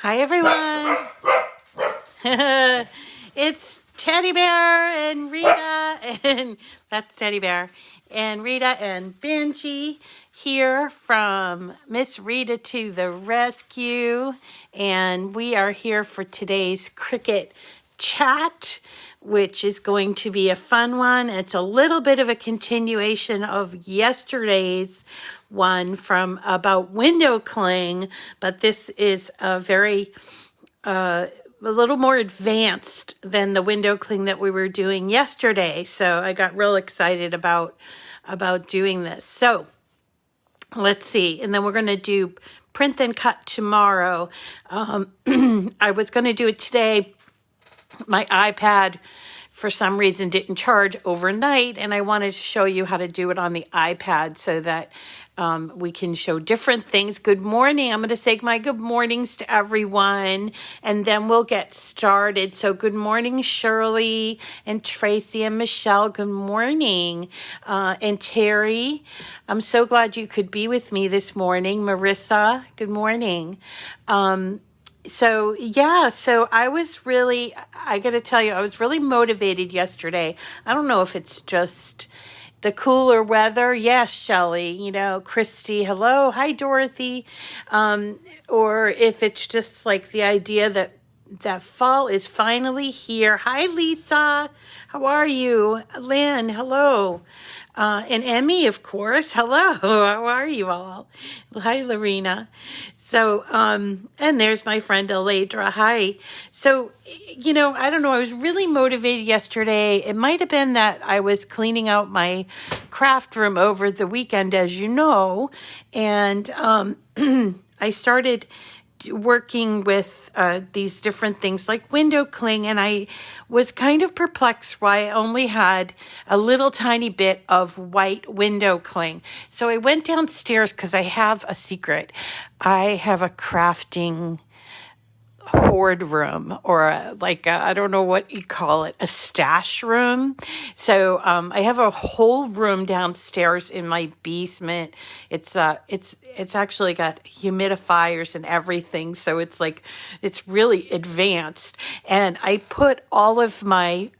Hi everyone. It's Teddy Bear and Rita, and that's Teddy Bear and Rita and Benji here from Miss Rita to the rescue, and we are here for today's Cricut Chat, which is going to be a fun one. It's a little bit of a continuation of yesterday's one from about window cling, but this is a little more advanced than the window cling that we were doing yesterday. So I got real excited about doing this. So let's see. And then we're going to do print then cut tomorrow. I was going to do it today. My iPad, for some reason, didn't charge overnight, and I wanted to show you how to do it on the iPad so that we can show different things. Good morning. I'm going to say my good mornings to everyone, and then we'll get started. So good morning, Shirley and Tracy and Michelle. Good morning. And Terry, I'm so glad you could be with me this morning. Marissa, good morning. So I was really, I got to tell you, I was really motivated yesterday. I don't know if it's just the cooler weather. Yes, Shelley, Christy, hello. Hi, Dorothy. Or if it's just like the idea that fall is finally here. Hi, Lisa. How are you? Lynn, hello. And Emmy, of course. Hello. How are you all? Hi, Lorena. So, and there's my friend Aledra. Hi. So, I don't know. I was really motivated yesterday. It might have been that I was cleaning out my craft room over the weekend, as you know, and I started working with these different things like window cling, and I was kind of perplexed why I only had a little tiny bit of white window cling. So I went downstairs because I have a secret. I have a crafting hoard room, or I don't know what you call it, a stash room. So I have a whole room downstairs in my basement. It's actually got humidifiers and everything, so it's really advanced. And I put all of my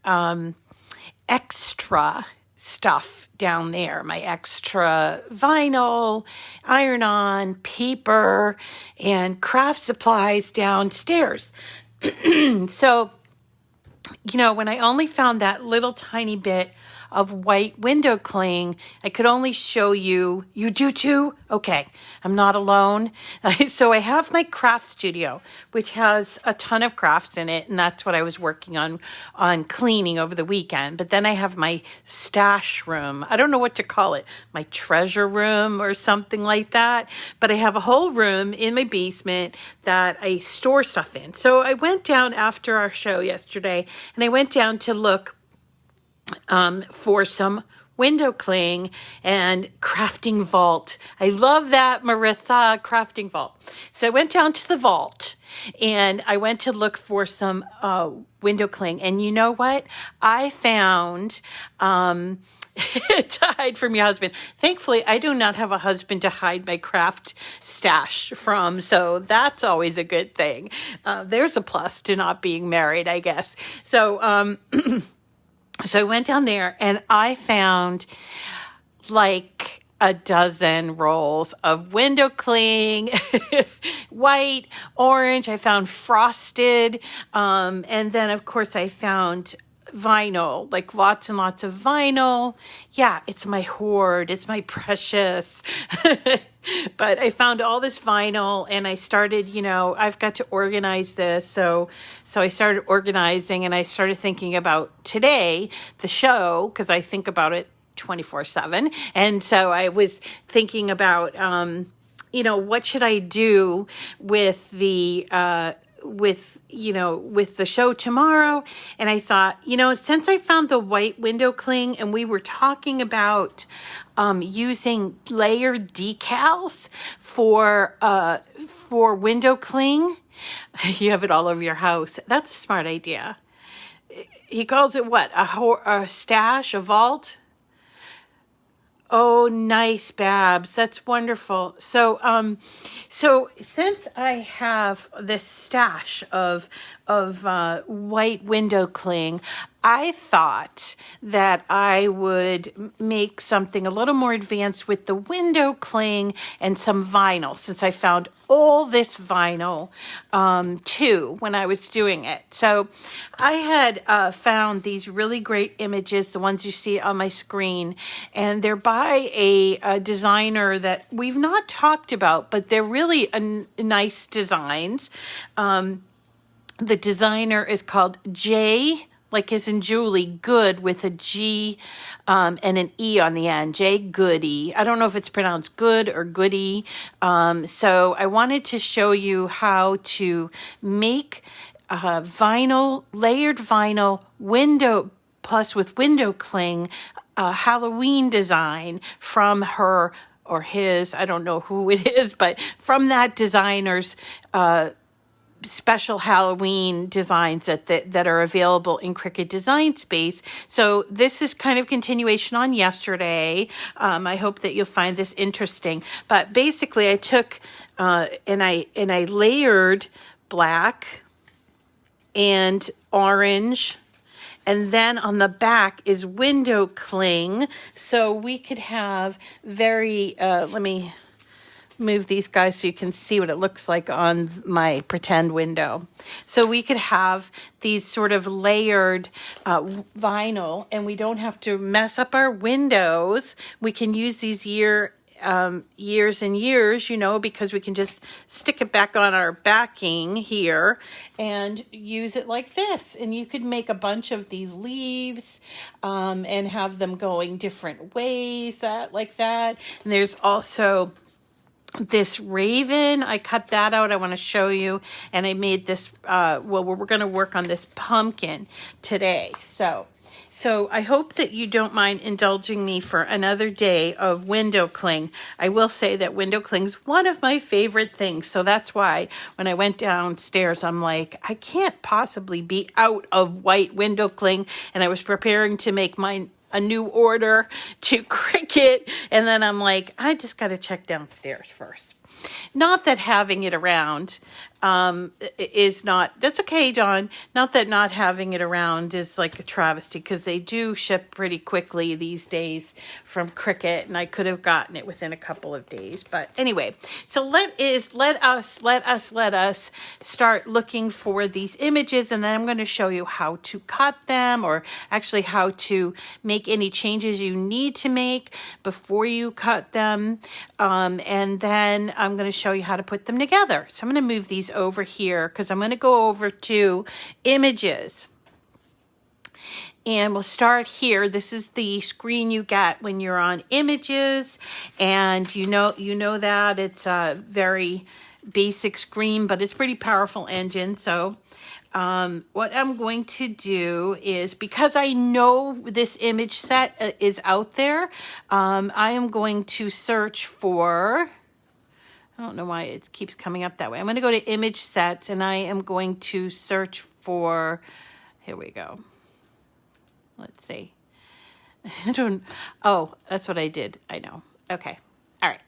extra stuff down there, my extra vinyl, iron-on, paper, and craft supplies downstairs. So, when I only found that little tiny bit of white window cling, I could only show you. You do too? Okay, I'm not alone. So I have my craft studio, which has a ton of crafts in it, and that's what I was working on cleaning over the weekend. But then I have my stash room. I don't know what to call it, my treasure room or something like that. But I have a whole room in my basement that I store stuff in. So I went down after our show yesterday, and I went down to look for some window cling and crafting vault. I love that, Marissa, crafting vault. So I went down to the vault and I went to look for some window cling. And you know what? I found to hide from your husband. Thankfully, I do not have a husband to hide my craft stash from, so that's always a good thing. There's a plus to not being married, I guess. So, So I went down there and I found like a dozen rolls of window cling, white, orange. I found frosted. And then, of course, I found vinyl, like lots and lots of vinyl. Yeah, it's my hoard. It's my precious. But I found all this vinyl and I started, I've got to organize this. So I started organizing and I started thinking about today, the show, because I think about it 24/7. And so I was thinking about, what should I do with the, with the show tomorrow. And I thought, since I found the white window cling and we were talking about using layered decals for window cling, you have it all over your house. That's a smart idea. He calls it what? A stash, a vault? Oh, nice, Babs. That's wonderful. So since I have this stash of white window cling, I thought that I would make something a little more advanced with the window cling and some vinyl, since I found all this vinyl too when I was doing it. So I had found these really great images, the ones you see on my screen, and they're by a designer that we've not talked about, but they're really nice designs. The designer is called like as in Julie, good with a G and an E on the end, JGoode. I don't know if it's pronounced good or goody. So I wanted to show you how to make layered vinyl window, plus with window cling, Halloween design from her or his, I don't know who it is, but from that designer's special Halloween designs that are available in Cricut Design Space. So this is kind of continuation on yesterday. I hope that you'll find this interesting. But basically, I took and I layered black and orange. And then on the back is window cling. So we could have very, let me move these guys so you can see what it looks like on my pretend window. So we could have these sort of layered vinyl, and we don't have to mess up our windows. We can use these years and years, because we can just stick it back on our backing here and use it like this. And you could make a bunch of these leaves and have them going different ways like that. And there's also this raven. I cut that out. I want to show you. And I made this, we're going to work on this pumpkin today. So I hope that you don't mind indulging me for another day of window cling. I will say that window cling is one of my favorite things. So that's why when I went downstairs, I'm like, I can't possibly be out of white window cling. And I was preparing to make a new order to Cricut, and then I'm like, I just got to check downstairs first. Not that having it around is not, that's okay, Dawn. Not that not having it around is like a travesty, because they do ship pretty quickly these days from Cricut, and I could have gotten it within a couple of days. But anyway, so let us start looking for these images, and then I'm going to show you how to cut them, or actually how to make any changes you need to make before you cut them. And then I'm going to show you how to put them together. So I'm going to move these over here because I'm going to go over to images. And we'll start here. This is the screen you get when you're on images. And you know that it's a very basic screen, but it's a pretty powerful engine. So what I'm going to do is, because I know this image set is out there, I am going to search for, I don't know why it keeps coming up that way. I'm going to go to image sets, and I am going to search for, here we go. Let's see. Oh, that's what I did. I know. Okay. All right.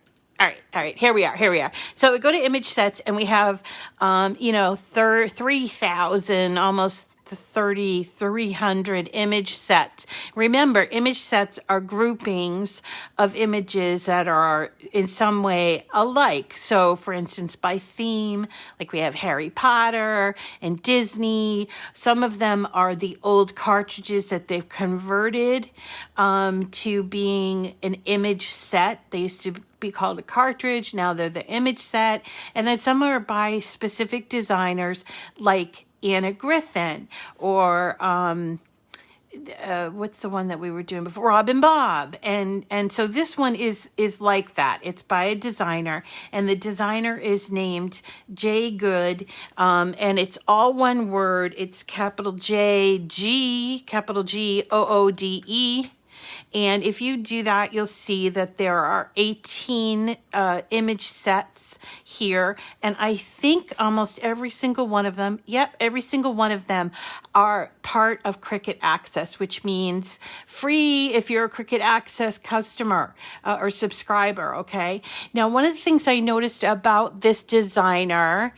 Here we are. So we go to image sets, and we have, 3,000, almost 3,300 image sets. Remember, image sets are groupings of images that are in some way alike. So, for instance, by theme, like we have Harry Potter and Disney. Some of them are the old cartridges that they've converted to being an image set. They used to be called a cartridge. Now they're the image set. And then some are by specific designers like Anna Griffin, or what's the one that we were doing before? Rob and Bob. And so this one is like that. It's by a designer, and the designer is named JGoode, and it's all one word. It's capital J, G, capital G, OODE. And if you do that, you'll see that there are 18 image sets here. And I think almost every single one of them, every single one of them are part of Cricut Access, which means free if you're a Cricut Access customer or subscriber, okay? Now, one of the things I noticed about this designer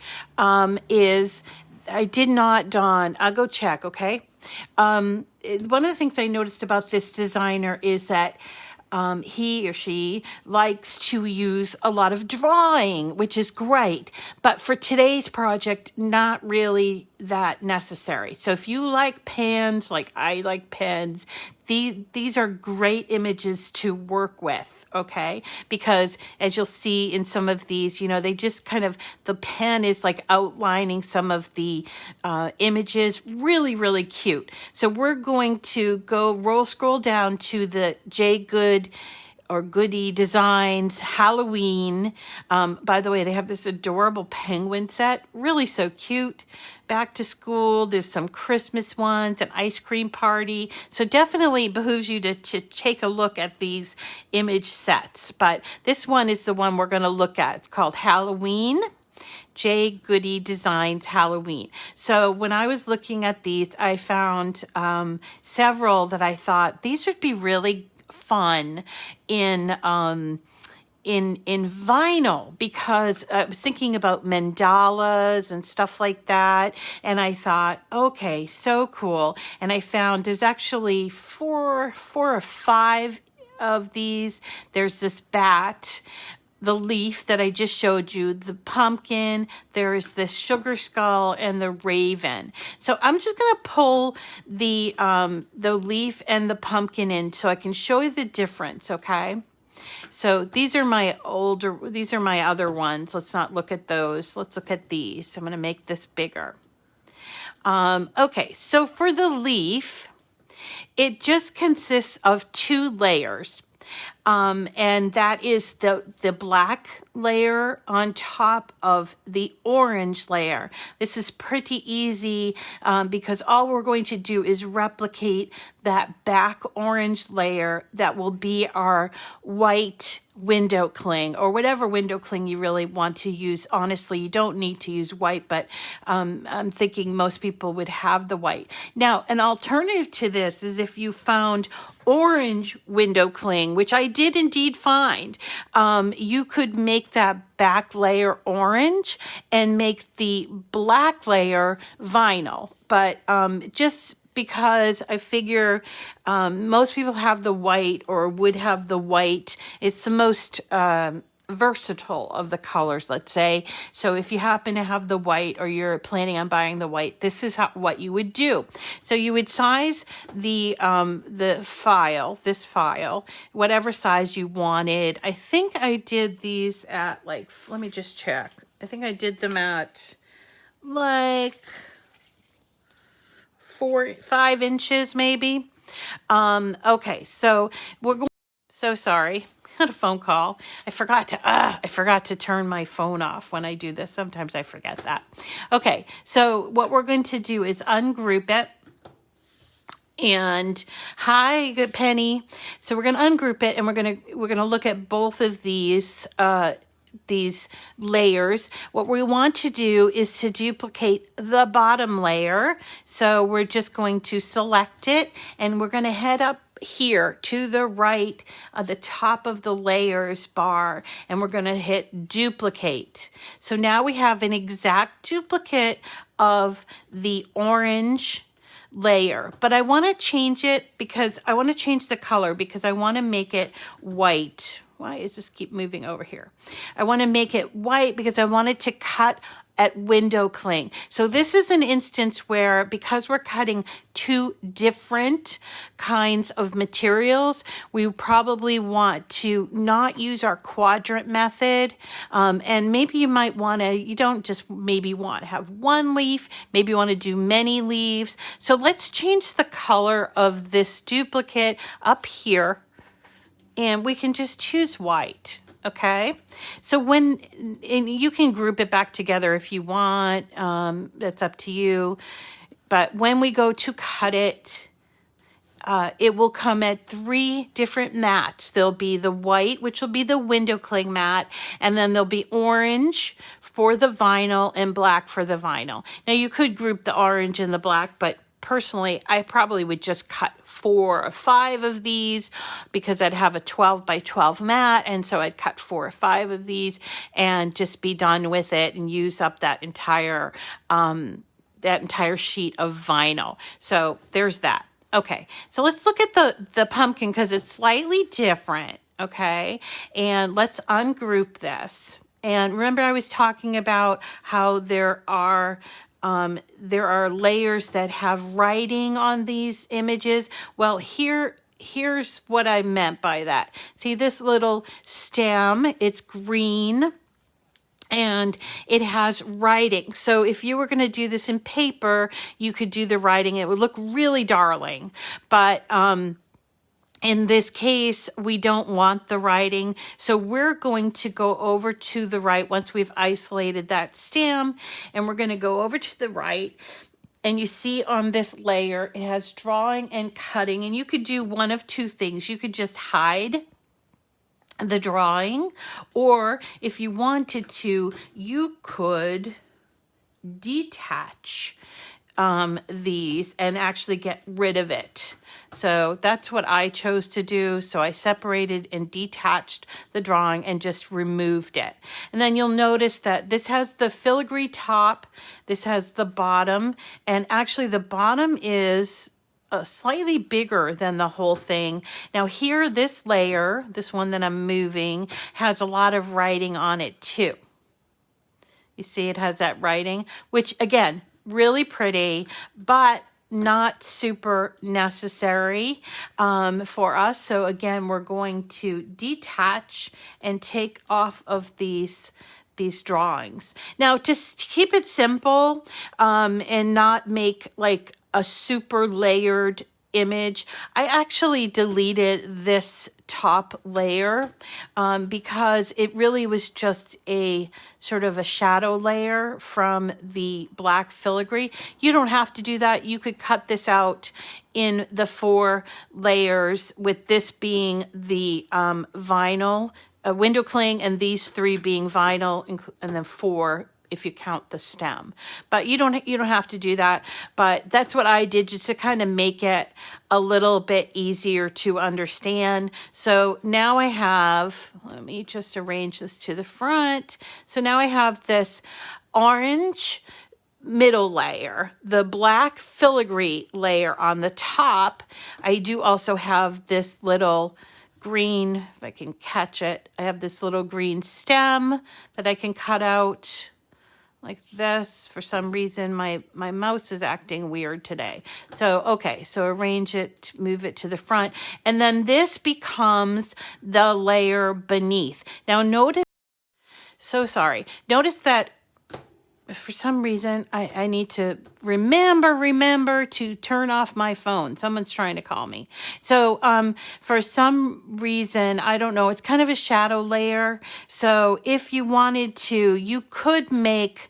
is I did not, Dawn, I'll go check, okay? One of the things I noticed about this designer is that he or she likes to use a lot of drawing, which is great. But for today's project, not really that necessary. So if you like pens, like I like pens, these are great images to work with, okay? Because as you'll see in some of these, you know, they just kind of, the pen is like outlining some of the images. Really, really cute. So we're going to scroll down to the JGoode or Goody Designs Halloween. By the way, they have this adorable penguin set, really so cute. Back to school, there's some Christmas ones, an ice cream party. So definitely behooves you to take a look at these image sets. But this one is the one we're going to look at. It's called Halloween. JGoode Designs Halloween. So when I was looking at these, I found several that I thought these would be really fun in vinyl, because I was thinking about mandalas and stuff like that, and I thought, okay, so cool. And I found there's actually four or five of these. There's this bat, the leaf that I just showed you, the pumpkin, there is this sugar skull, and the raven. So I'm just going to pull the leaf and the pumpkin in so I can show you the difference, okay? So these are my other ones. Let's not look at those. Let's look at these. I'm going to make this bigger. Okay, so for the leaf, it just consists of 2 layers. And that is the black layer on top of the orange layer. This is pretty easy because all we're going to do is replicate that back orange layer that will be our white window cling, or whatever window cling you really want to use. Honestly, you don't need to use white, but I'm thinking most people would have the white. Now, an alternative to this is if you found orange window cling, which I did indeed find, you could make that back layer orange and make the black layer vinyl. But just because I figure most people have the white or would have the white. It's the most versatile of the colors, let's say. So if you happen to have the white or you're planning on buying the white, this is what you would do. So you would size the file, this file, whatever size you wanted. I think I did these at let me just check. I think I did them at 4-5 inches maybe. Okay, so we're going. So sorry, had a phone call. I forgot to turn my phone off when I do this. Sometimes I forget that. Okay, so what we're going to do is ungroup it. And hi, good Penny. So we're going to ungroup it, and we're going to look at both of these layers. What we want to do is to duplicate the bottom layer. So we're just going to select it, and we're going to head up here to the right of the top of the layers bar, and we're going to hit duplicate. So now we have an exact duplicate of the orange layer, but I want to change it because I want to change the color because I want to make it white. Why is this keep moving over here? I want to make it white because I wanted to cut at window cling. So this is an instance where, because we're cutting 2 different kinds of materials, we probably want to not use our quadrant method. And maybe you might want to, you don't just maybe want to have 1 leaf, maybe you want to do many leaves. So let's change the color of this duplicate up here, and we can just choose white. Okay, so and you can group it back together if you want. That's up to you. But when we go to cut it, it will come at 3 different mats. There'll be the white, which will be the window cling mat, and then there'll be orange for the vinyl and black for the vinyl. Now you could group the orange and the black, but personally, I probably would just cut 4 or 5 of these because I'd have a 12 by 12 mat. And so I'd cut 4 or 5 of these and just be done with it and use up that entire sheet of vinyl. So there's that. Okay, so let's look at the pumpkin because it's slightly different. Okay, and let's ungroup this. And remember, I was talking about how there are layers that have writing on these images. Well, here's what I meant by that. See this little stem? It's green and it has writing. So if you were going to do this in paper, you could do the writing. It would look really darling. But in this case, we don't want the writing. So we're going to go over to the right once we've isolated that stem, and we're going to go over to the right. And you see on this layer, it has drawing and cutting. And you could do one of 2 things. You could just hide the drawing, or if you wanted to, you could detach these and actually get rid of it. So that's what I chose to do. So I separated and detached the drawing and just removed it. And then you'll notice that this has the filigree top, this has the bottom, and actually the bottom is slightly bigger than the whole thing. Now here, this layer, this one that I'm moving, has a lot of writing on it too. You see it has that writing, which again, really pretty, but not super necessary for us. So again, we're going to detach and take off of these drawings. Now, just keep it simple and not make like a super layered image. I actually deleted this top layer because it really was just a sort of a shadow layer from the black filigree. You don't have to do that. You could cut this out in the 4 layers, with this being the vinyl window cling and these 3 being vinyl, and then 4 if you count the stem. But you don't have to do that. But that's what I did just to kind of make it a little bit easier to understand. So now I have, let me just arrange this to the front. So now I have this orange middle layer, the black filigree layer on the top. I do also have this little green, if I can catch it, I have this little green stem that I can cut out like this. For some reason, my mouse is acting weird today. So, okay, so arrange it, move it to the front. And then this becomes the layer beneath. Now notice, notice that for some reason, I need to remember to turn off my phone. Someone's trying to call me. So for some reason, I don't know, it's kind of a shadow layer. So if you wanted to, you could make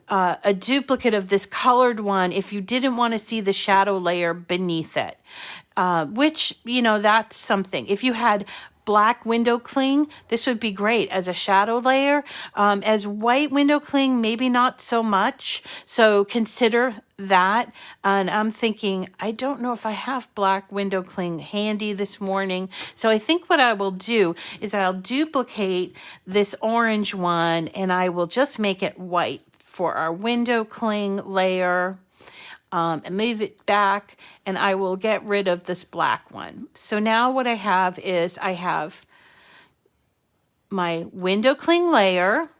a duplicate of this colored one if you didn't want to see the shadow layer beneath it, which, that's something. If you had black window cling, this would be great as a shadow layer. As white window cling, maybe not so much. So consider that. And I'm thinking, I don't know if I have black window cling handy this morning. So I think what I will do is I'll duplicate this orange one and I will just make it white for our window cling layer. And move it back, and I will get rid of this black one. So now what I have is I have my window cling layer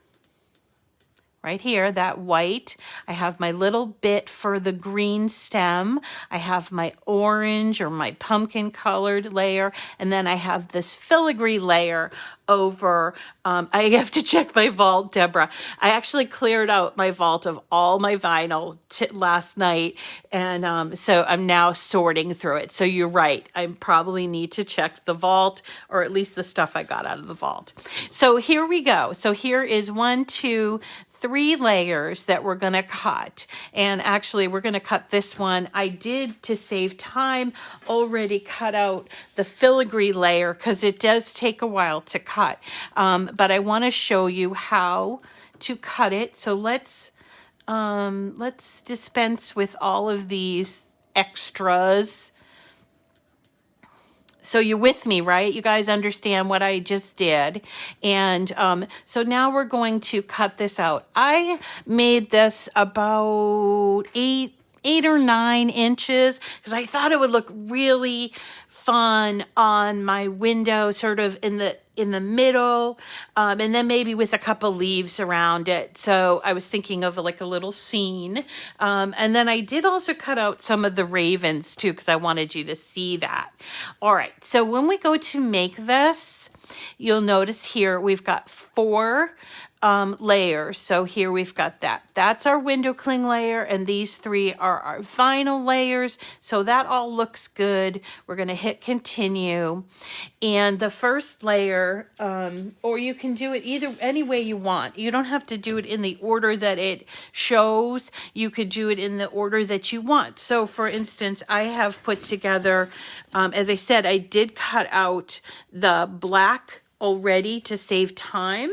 right here, that white. I have my little bit for the green stem. I have my orange or my pumpkin colored layer, and then I have this filigree layer over, I have to check my vault, Deborah. I actually cleared out my vault of all my vinyl last night. And so I'm now sorting through it. So you're right. I probably need to check the vault, or at least the stuff I got out of the vault. So here we go. So here is 1, 2, 3 layers that we're going to cut. And actually, we're going to cut this one. I did, to save time, already cut out the filigree layer because it does take a while to cut. But I want to show you how to cut it. So let's dispense with all of these extras. So you're with me, right? You guys understand what I just did. And so now we're going to cut this out. I made this about 8 or 9 inches because I thought it would look really fun on my window, sort of in the middle, and then maybe with a couple leaves around it. So I was thinking of like a little scene. And then I did also cut out some of the ravens too, because I wanted you to see that. All right. So when we go to make this, you'll notice here we've got 4 layers. So here we've got that. That's our window cling layer, and these 3 are our vinyl layers. So that all looks good. We're going to hit continue. And the first layer, or you can do it any way you want. You don't have to do it in the order that it shows. You could do it in the order that you want. So for instance, I have put together, as I said, I did cut out the black already to save time,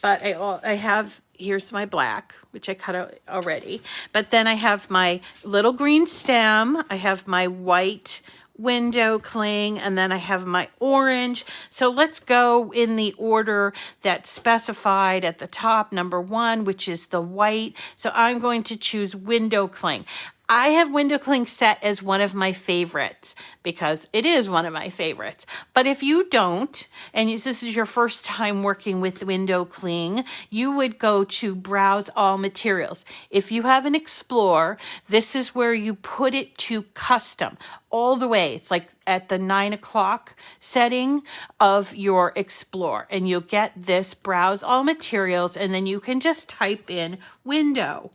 but I have, here's my black, which I cut out already, but then I have my little green stem, I have my white window cling, and then I have my orange. So let's go in the order that's specified at the top, number 1, which is the white. So I'm going to choose window cling. I have window cling set as one of my favorites because it is one of my favorites. But if you don't, and this is your first time working with window cling, you would go to browse all materials. If you have an Explore, this is where you put it to custom all the way. It's like at the 9 o'clock setting of your Explore, and you'll get this browse all materials, and then you can just type in window.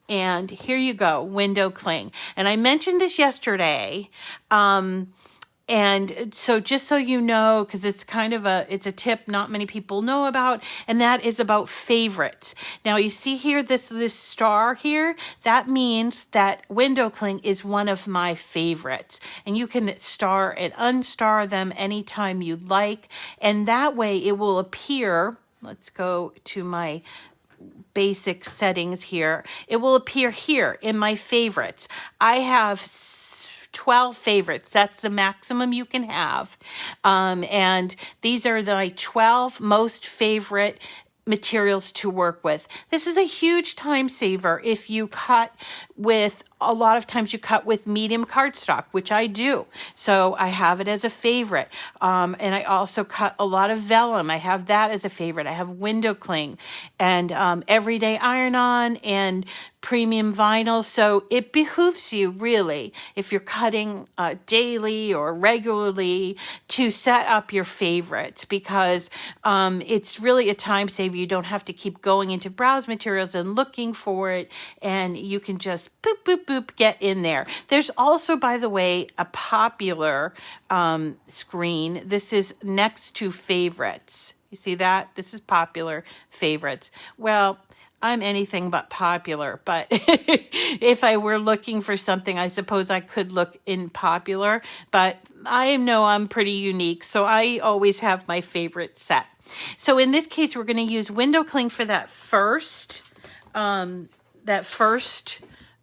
And here you go, window cling. And I mentioned this yesterday. And so just so you know, because it's kind of it's a tip not many people know about, and that is about favorites. Now you see here, this star here, that means that window cling is one of my favorites. And you can star and unstar them anytime you like. And that way it will appear, let's go to my basic settings here. It will appear here in my favorites. I have 12 favorites. That's the maximum you can have. And these are the 12 most favorite materials to work with. This is a huge time saver if you cut with, a lot of times you cut with medium cardstock, which I do. So I have it as a favorite. And I also cut a lot of vellum. I have that as a favorite. I have window cling and everyday iron-on and premium vinyl. So it behooves you really, if you're cutting daily or regularly, to set up your favorites, because it's really a time saver. You don't have to keep going into browse materials and looking for it, and you can just boop, boop, boop, get in there. There's also, by the way, a popular screen. This is next to favorites. You see that? This is popular favorites. Well, I'm anything but popular, but if I were looking for something, I suppose I could look in popular, but I know I'm pretty unique, so I always have my favorite set. So in this case, we're going to use window cling for that first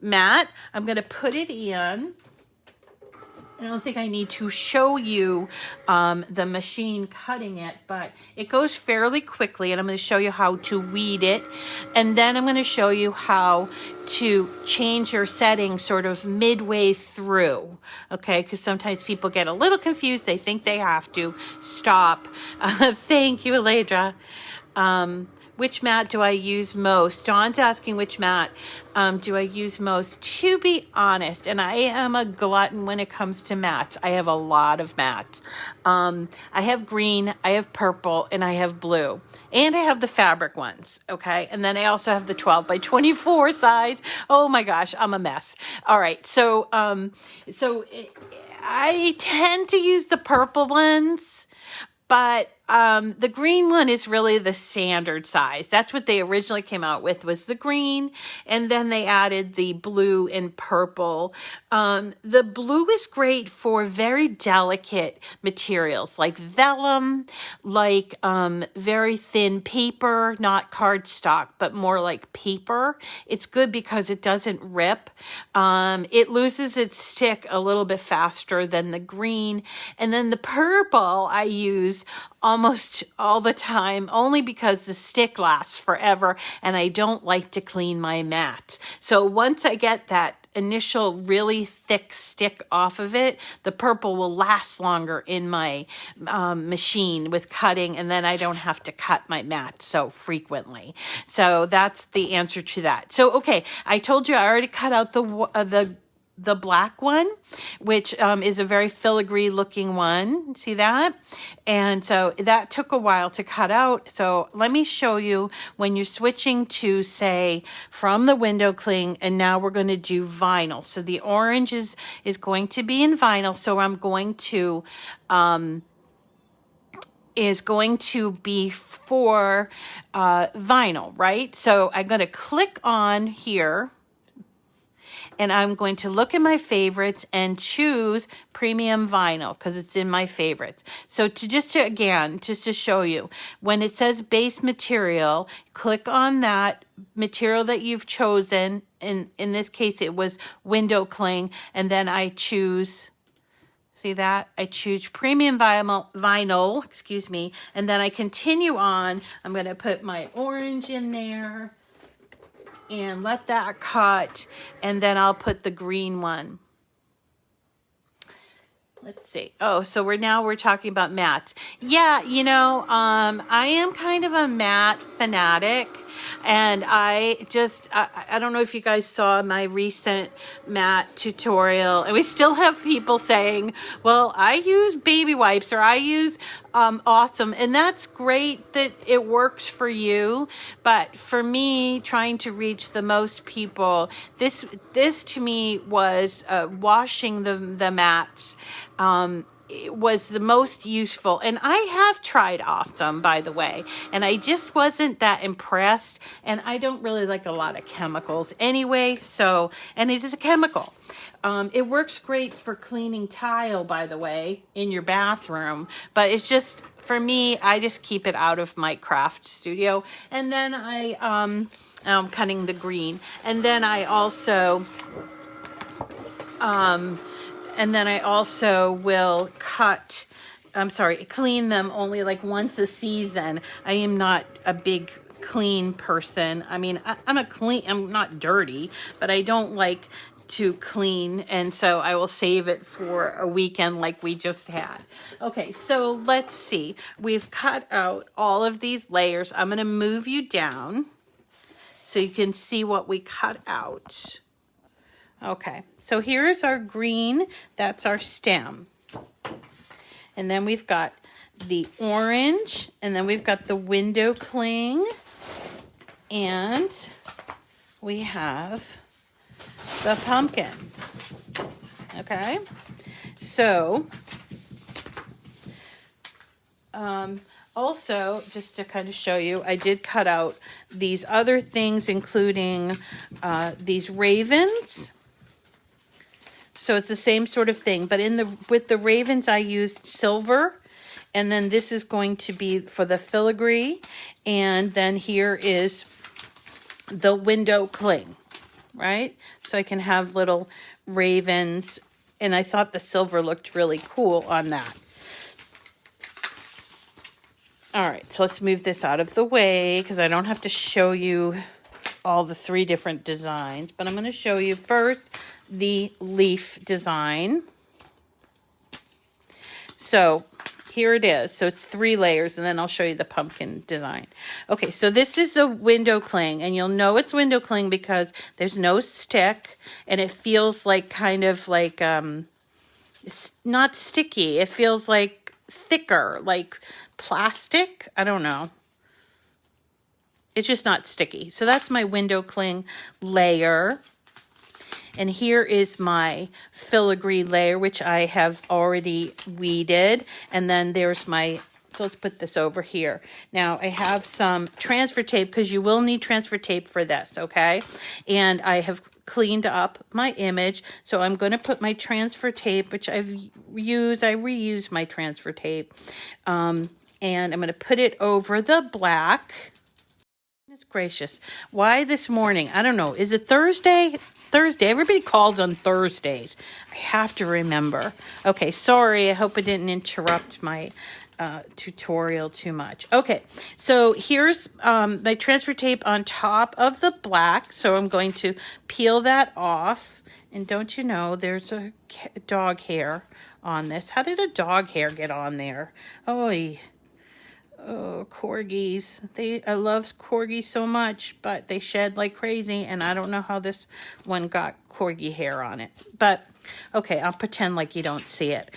mat. I'm going to put it in. I don't think I need to show you the machine cutting it, but it goes fairly quickly, and I'm going to show you how to weed it. And then I'm going to show you how to change your setting sort of midway through, okay? Because sometimes people get a little confused. They think they have to stop. Thank you, Aledra. which mat do I use most? John's asking which mat do I use most. To be honest, and I am a glutton when it comes to mats. I have a lot of mats. I have green, I have purple, and I have blue. And I have the fabric ones, okay? And then I also have the 12 by 24 size. Oh my gosh, I'm a mess. All right, so I tend to use the purple ones, but the green one is really the standard size. That's what they originally came out with, was the green, and then they added the blue and purple. The blue is great for very delicate materials like vellum, like very thin paper, not cardstock, but more like paper. It's good because it doesn't rip. It loses its stick a little bit faster than the green. And then the purple I use almost all the time, only because the stick lasts forever and I don't like to clean my mat. So once I get that initial really thick stick off of it, the purple will last longer in my machine with cutting, and then I don't have to cut my mat so frequently. So that's the answer to that. So, okay, I told you I already cut out the black one, which is a very filigree looking one. See that? And so that took a while to cut out. So let me show you when you're switching to, say, from the window cling, and now we're going to do vinyl. So the orange is going to be in vinyl. So I'm going to is going to be for vinyl, right? So I'm going to click on here, and I'm going to look at my favorites and choose Premium Vinyl because it's in my favorites. So just to show you, when it says base material, click on that material that you've chosen. In this case, it was window cling, and then I choose. See that? I choose Premium Vinyl, excuse me, and then I continue on. I'm going to put my orange in there and let that cut, and then I'll put the green one. Let's see. Oh, so we're talking about mats. Yeah, I am kind of a mat fanatic, and I don't know if you guys saw my recent mat tutorial, and we still have people saying, well, I use baby wipes, or I use awesome, and that's great that it works for you, but for me, trying to reach the most people, this to me was washing the mats. It was the most useful, and I have tried Awesome, by the way, and I just wasn't that impressed, and I don't really like a lot of chemicals anyway, and it is a chemical. It works great for cleaning tile, by the way, in your bathroom, but it's just, for me, I just keep it out of my craft studio. And then I'm cutting the green, and then I also will clean them only like once a season. I am not a big clean person. I mean, I'm not dirty, but I don't like to clean, and so I will save it for a weekend like we just had. Okay, so let's see. We've cut out all of these layers. I'm going to move you down so you can see what we cut out. Okay, so here's our green. That's our stem. And then we've got the orange, and then we've got the window cling, and we have the pumpkin. Okay, so also, just to kind of show you, I did cut out these other things, including these ravens. So it's the same sort of thing, but with the ravens, I used silver, and then this is going to be for the filigree, and then here is the window cling, right? So I can have little ravens, and I thought the silver looked really cool on that. All right, so let's move this out of the way because I don't have to show you all the 3 different designs, but I'm going to show you first the leaf design. So here it is. So it's 3 layers, and then I'll show you the pumpkin design. Okay, so this is a window cling, and you'll know it's window cling because there's no stick, and it feels like kind of like, it's not sticky. It feels like thicker, like plastic. I don't know. It's just not sticky. So that's my window cling layer. And here is my filigree layer, which I have already weeded. And then there's my, so let's put this over here. Now I have some transfer tape because you will need transfer tape for this, okay? And I have cleaned up my image. So I'm going to put my transfer tape, which I reuse my transfer tape. And I'm going to put it over the black. Goodness gracious. Why this morning? I don't know. Is it Thursday? Thursday. Everybody calls on Thursdays. I have to remember. Okay, sorry. I hope I didn't interrupt my tutorial too much. Okay, so here's my transfer tape on top of the black. So I'm going to peel that off. And don't you know, there's a dog hair on this. How did a dog hair get on there? Oh, corgis. I love corgis so much, but they shed like crazy, and I don't know how this one got corgi hair on it. But, okay, I'll pretend like you don't see it.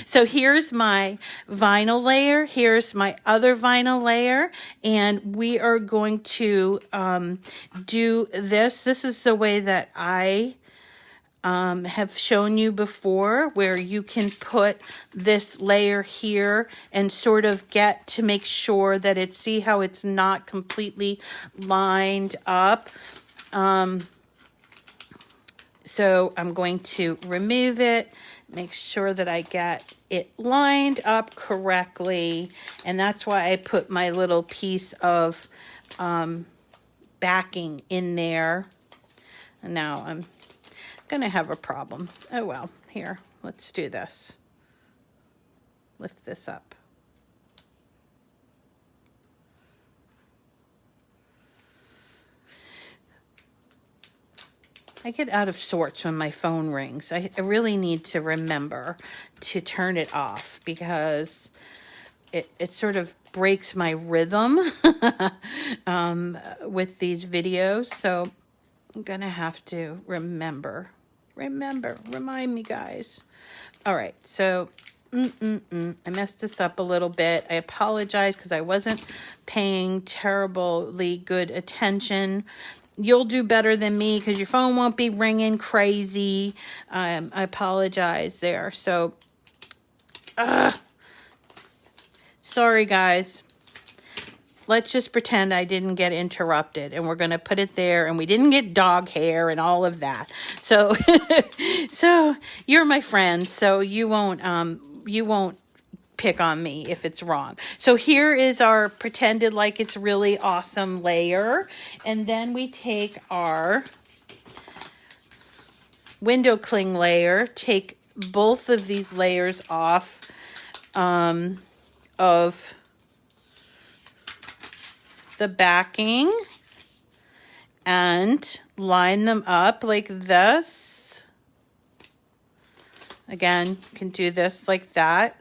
So here's my vinyl layer. Here's my other vinyl layer, and we are going to do this. This is the way that I have shown you before, where you can put this layer here and sort of get to make sure that it's, see how it's not completely lined up. So I'm going to remove it, make sure that I get it lined up correctly. And that's why I put my little piece of backing in there. And now I'm gonna have a problem. Oh well, here, let's do this. Lift this up. I get out of sorts when my phone rings. I really need to remember to turn it off because it sort of breaks my rhythm with these videos. So I'm gonna have to remind me, guys. All right, so I messed this up a little bit. I apologize because I wasn't paying terribly good attention. You'll do better than me because your phone won't be ringing crazy. I apologize there. So, sorry, guys. Let's just pretend I didn't get interrupted, and we're going to put it there, and we didn't get dog hair and all of that. So, so you're my friend, so you won't pick on me if it's wrong. So here is our pretended like it's really awesome layer, and then we take our window cling layer, take both of these layers off of the backing and line them up like this. Again, you can do this like that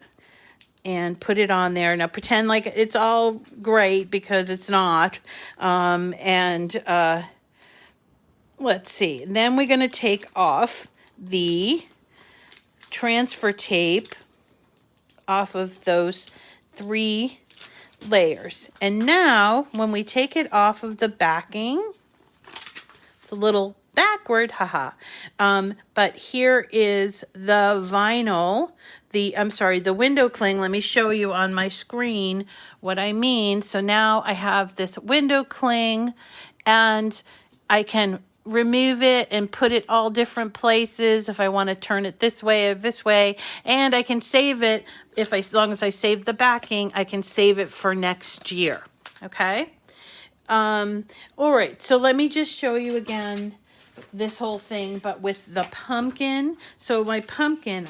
and put it on there. Now pretend like it's all great because it's not. Let's see. And then we're going to take off the transfer tape off of those 3 layers. And now when we take it off of the backing, it's a little backward, haha. But here is the vinyl, the window cling. Let me show you on my screen what I mean. So now I have this window cling, and I can remove it and put it all different places if I want to turn it this way or this way, and I can save it as long as I save the backing. I can save it for next year. Okay. All right, so let me just show you again this whole thing, but with the pumpkin. So my pumpkin,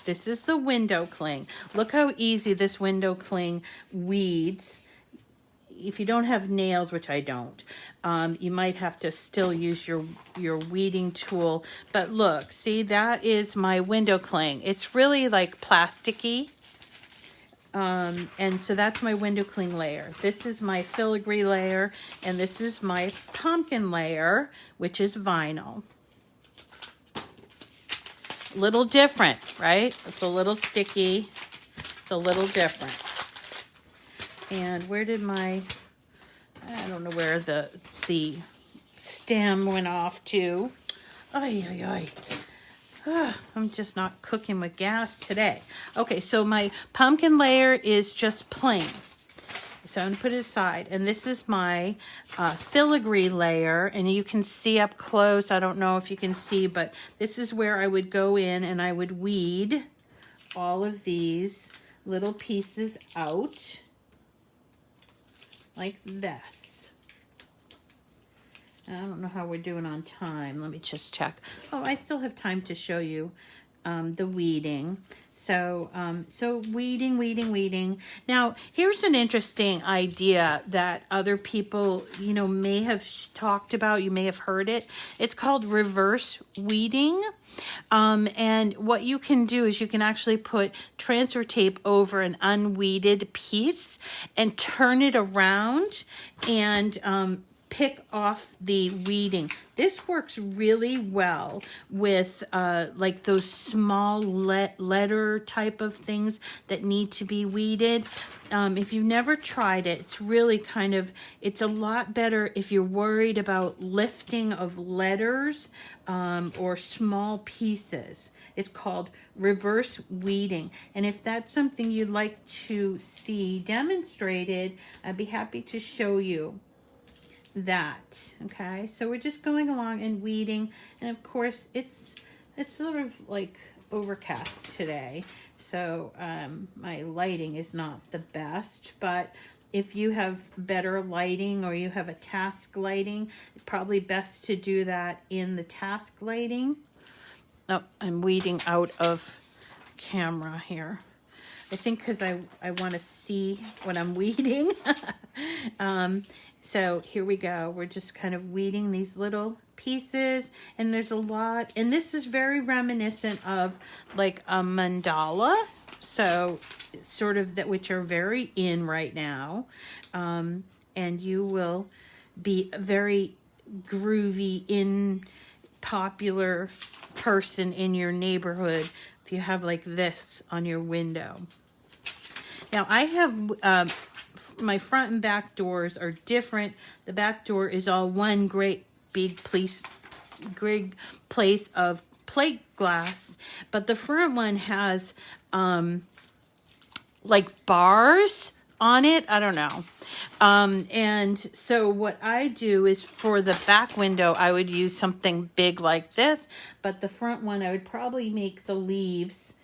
this is the window cling. Look how easy this window cling weeds. If you don't have nails, which I don't, you might have to still use your weeding tool. But look, see, that is my window cling. It's really like plasticky. And so that's my window cling layer. This is my filigree layer, and this is my pumpkin layer, which is vinyl. Little different, right? It's a little sticky. It's a little different. And where did my, I don't know where the stem went off to. Ay, ay, ay. I'm just not cooking with gas today. Okay, so my pumpkin layer is just plain. So I'm going to put it aside. And this is my filigree layer. And you can see up close. I don't know if you can see, but this is where I would go in and I would weed all of these little pieces out like this. I don't know how we're doing on time. Let me just check. Oh, I still have time to show you the weeding. So weeding. Now, here's an interesting idea that other people, may have talked about. You may have heard it. It's called reverse weeding. And what you can do is you can actually put transfer tape over an unweeded piece and turn it around and pick off the weeding. This works really well with like those small letter type of things that need to be weeded. If you've never tried it, it's really it's a lot better if you're worried about lifting of letters or small pieces. It's called reverse weeding. And if that's something you'd like to see demonstrated, I'd be happy to show you that. Okay, so we're just going along and weeding, and of course it's sort of like overcast today, so my lighting is not the best, but if you have better lighting or you have a task lighting, it's probably best to do that in the task lighting. Oh, I'm weeding out of camera here. I think because I want to see what I'm weeding. So here we go. We're just kind of weeding these little pieces, and there's a lot, and this is very reminiscent of like a mandala, so sort of that, which are very in right now, and you will be a very groovy, in popular person in your neighborhood if you have like this on your window. Now I have my front and back doors are different. The back door is all one great big place of plate glass, but the front one has like bars on it. I don't know. And so what I do is for the back window, I would use something big like this, but the front one, I would probably make the leaves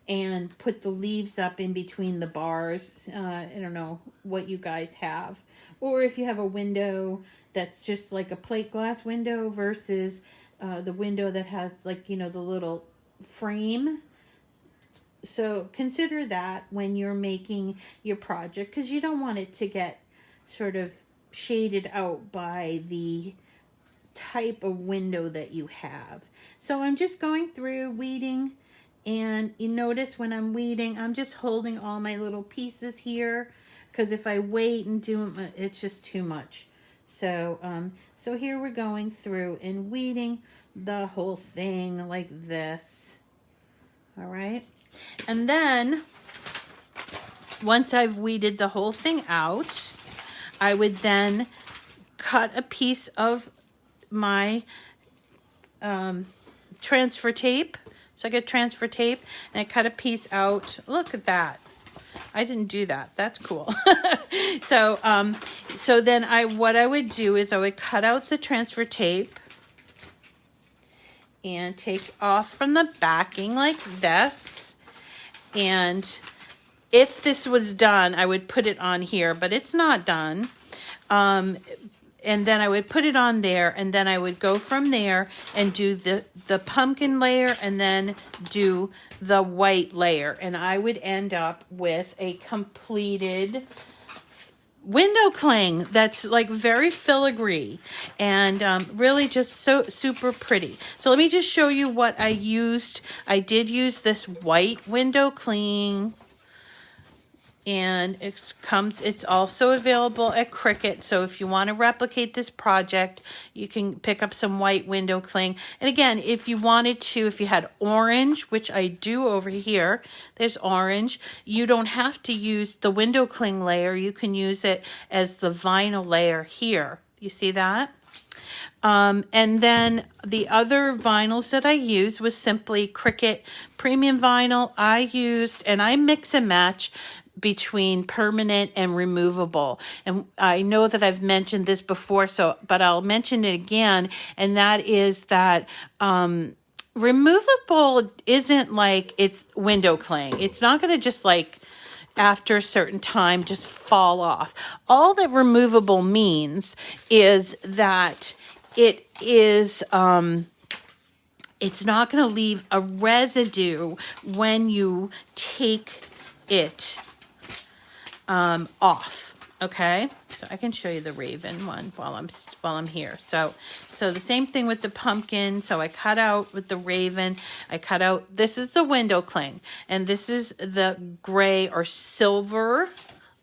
and put the leaves up in between the bars. I don't know what you guys have. Or if you have a window that's just like a plate glass window versus the window that has like, the little frame. So consider that when you're making your project, because you don't want it to get sort of shaded out by the type of window that you have. So I'm just going through weeding. And you notice when I'm weeding, I'm just holding all my little pieces here, because if I wait and do them, it's just too much. So, so here we're going through and weeding the whole thing like this. All right. And then once I've weeded the whole thing out, I would then cut a piece of my transfer tape. So I get transfer tape and I cut a piece out. Look at that. I didn't do that. That's cool. So then what I would do is I would cut out the transfer tape and take off from the backing like this. And if this was done, I would put it on here, but it's not done. And then I would put it on there, and then I would go from there and do the pumpkin layer and then do the white layer. And I would end up with a completed window cling that's like very filigree and really just so super pretty. So let me just show you what I used. I did use this white window cling. and it's also available at Cricut. So if you want to replicate this project, you can pick up some white window cling. And again, if you wanted to, if you had orange, which I do over here, there's orange, you don't have to use the window cling layer. You can use it as the vinyl layer here. You see that? And then the other vinyls that I used was simply Cricut Premium Vinyl. I used, and I mix and match between permanent and removable. And I know that I've mentioned this before, but I'll mention it again. And that is that, removable isn't like it's window cling. It's not going to just like, after a certain time, just fall off. All that removable means is that it is, it's not going to leave a residue when you take it off. Okay, so I can show you the raven one while I'm here. So the same thing with the pumpkin. So I cut out with the raven. I cut out. This is the window cling, and this is the gray or silver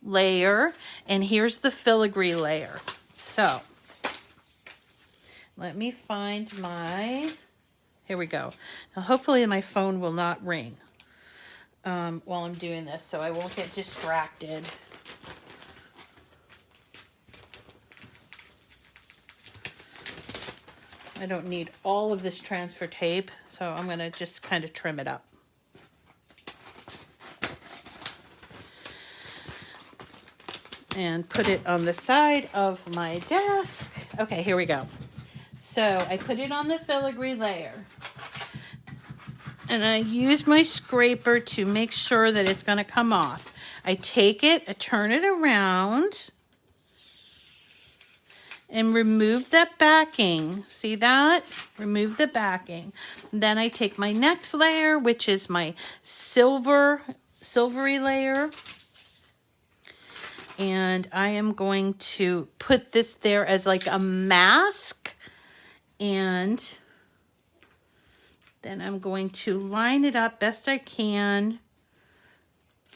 layer, and here's the filigree layer. So let me find my. Here we go. Now, hopefully my phone will not ring while I'm doing this, so I won't get distracted. I don't need all of this transfer tape, so I'm going to just kind of trim it up. And put it on the side of my desk. Okay, here we go. So I put it on the filigree layer. And I use my scraper to make sure that it's going to come off. I take it, I turn it around, and remove that backing. See that? Remove the backing. Then I take my next layer, which is my silvery layer. And I am going to put this there as like a mask. And then I'm going to line it up best I can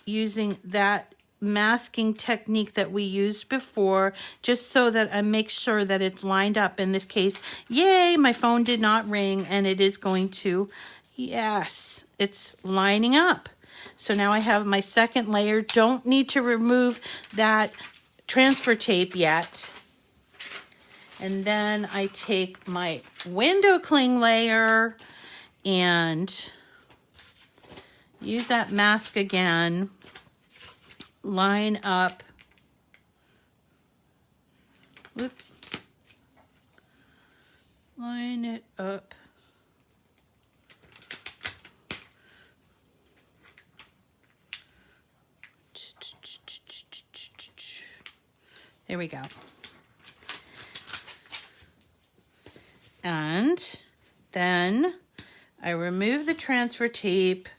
using that masking technique that we used before, just so that I make sure that it's lined up. In this case, yay, my phone did not ring, and it is going to, yes, it's lining up. So now I have my second layer. Don't need to remove that transfer tape yet. And then I take my window cling layer and use that mask again. Line up. Whoop. Line it up. There we go. And then I remove the transfer tape.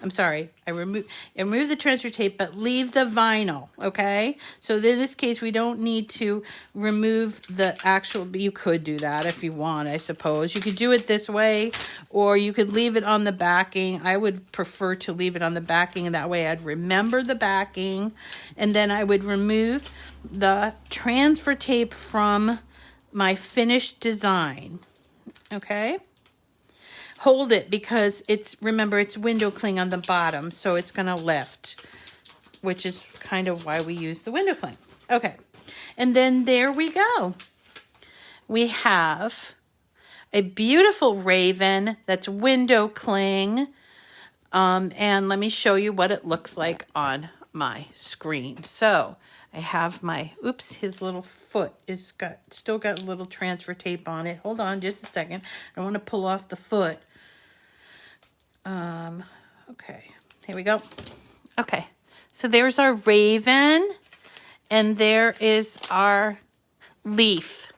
I'm sorry, I remove the transfer tape, but leave the vinyl, okay? So in this case, we don't need to remove the actual, you could do that if you want, I suppose. You could do it this way, or you could leave it on the backing. I would prefer to leave it on the backing, and that way I'd remember the backing. And then I would remove the transfer tape from my finished design, okay? Hold it because remember, it's window cling on the bottom, so it's going to lift, which is kind of why we use the window cling. Okay, and then there we go. We have a beautiful raven that's window cling, and let me show you what it looks like on my screen. So I have my, oops, his little foot is still got a little transfer tape on it. Hold on just a second. I want to pull off the foot. Okay, here we go. Okay, so there's our raven, and there is our leaf.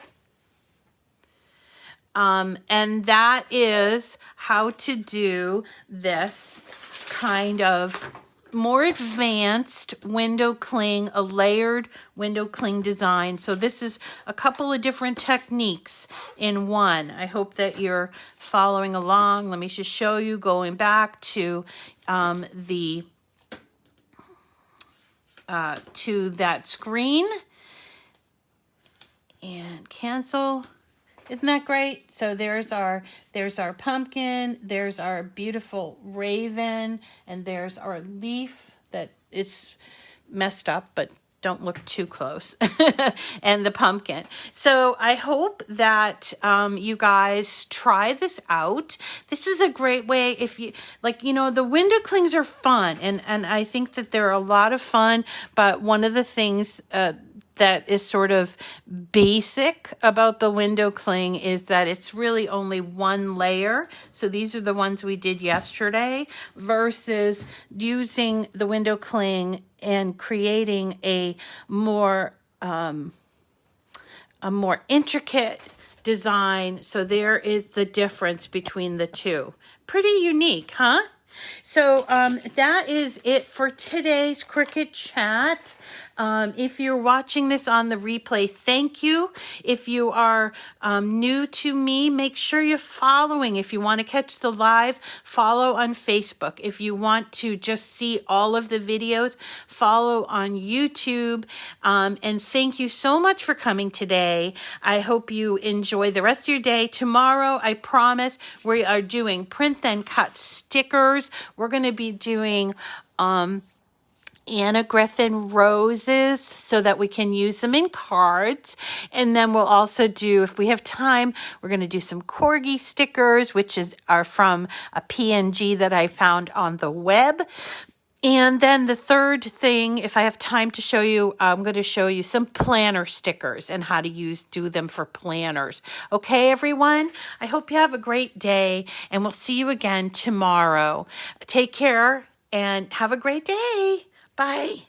And that is how to do this kind of more advanced window cling, a layered window cling design. So this is a couple of different techniques in one. I hope that you're following along. Let me just show you, going back to to that screen and cancel. Isn't that great? So there's our pumpkin, there's our beautiful raven, and there's our leaf that is messed up, but don't look too close, and the pumpkin. So I hope that you guys try this out. This is a great way if you, like, you know, the window clings are fun, and I think that they're a lot of fun, but one of the things that is sort of basic about the window cling is that it's really only one layer. So these are the ones we did yesterday versus using the window cling and creating a more intricate design. So there is the difference between the two. Pretty unique, huh? So that is it for today's Cricut Chat. If you're watching this on the replay, thank you. If you are new to me, make sure you're following. If you want to catch the live, follow on Facebook. If you want to just see all of the videos, follow on YouTube. And thank you so much for coming today. I hope you enjoy the rest of your day. Tomorrow, I promise, we are doing print then cut stickers. We're going to be doing Anna Griffin roses so that we can use them in cards. And then we'll also do, if we have time, we're going to do some corgi stickers, which are from a PNG that I found on the web. And then the third thing, if I have time to show you, I'm going to show you some planner stickers and how to do them for planners. Okay, everyone? I hope you have a great day, and we'll see you again tomorrow. Take care and have a great day. Bye.